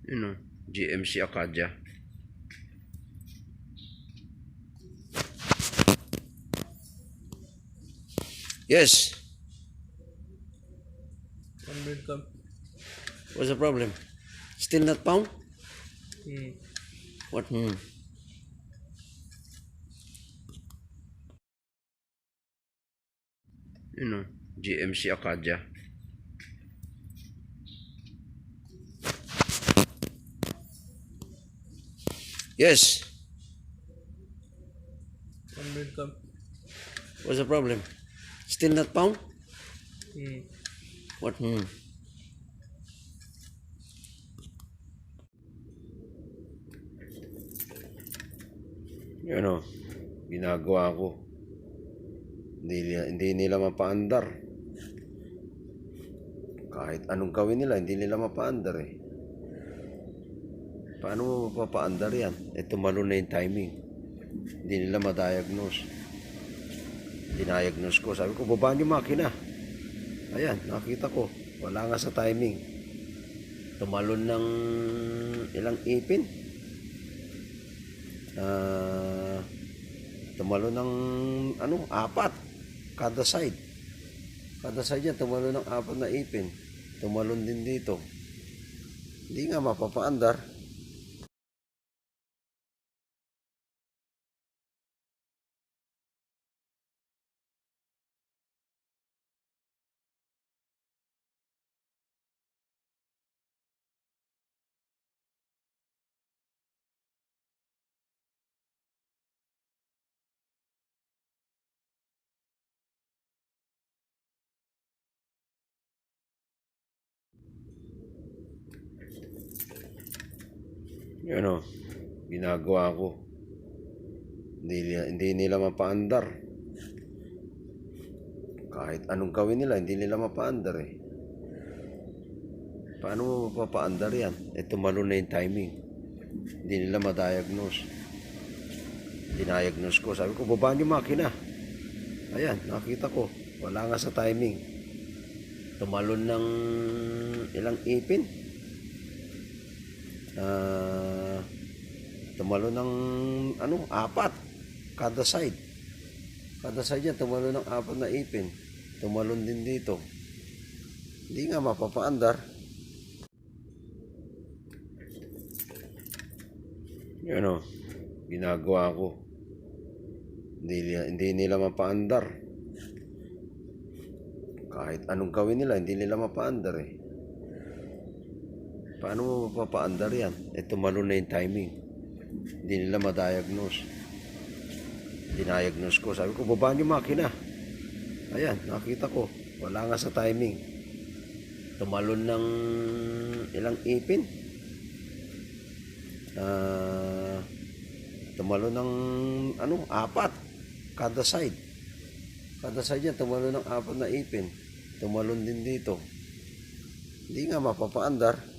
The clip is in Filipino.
Yun o, GMC Acadia. Yes. What's the problem? Still not found? What? Yun o, GMC Acadia. Yes. What's the problem? Still not found? What? Yun o, ginagawa ko. Hindi nila mapaandar. Kahit anong gawin nila, hindi nila mapaandar eh. Paano mo mapapaandar yan? Tumalo na yung timing. Hindi nila ma-diagnose. Diniagnose ko. Sabi ko, babaan yung makina. Ayan, nakita ko. Wala nga sa timing. Tumalon ng ilang ipin. Tumalon ng apat. Kada side. Kada side yan, tumalon ng apat na ipin. Tumalon din dito. Hindi nga mapapaandar. Yun o, ginagawa ko. Hindi nila mapaandar. Kahit anong gawin nila, hindi nila mapaandar eh. Paano mo mapapaandar yan? Tumalo na yung timing. Hindi nila ma-diagnose. Diniagnose ko. Sabi ko, babaan yung makina. Ayan, nakita ko. Wala nga sa timing. Tumalon ng ilang ipin. Tumalon ng apat. Kada side. Kada side yan, tumalon ng apat na ipin. Tumalon din dito. Hindi nga mapapaandar. Yun o, ginagawa ko. Hindi nila mapaandar. Kahit anong gawin nila, hindi nila mapaandar eh. Paano mo mapapaandar yan? Tumalo na yung timing. Hindi nila ma-diagnose. Diniagnose ko. Sabi ko, babaan yung makina. Ayan, nakita ko. Wala nga sa timing. Tumalon ng ilang ipin. Tumalon ng apat. Kada side. Kada side yan, tumalon ng apat na ipin. Tumalon din dito. Hindi nga mapapaandar.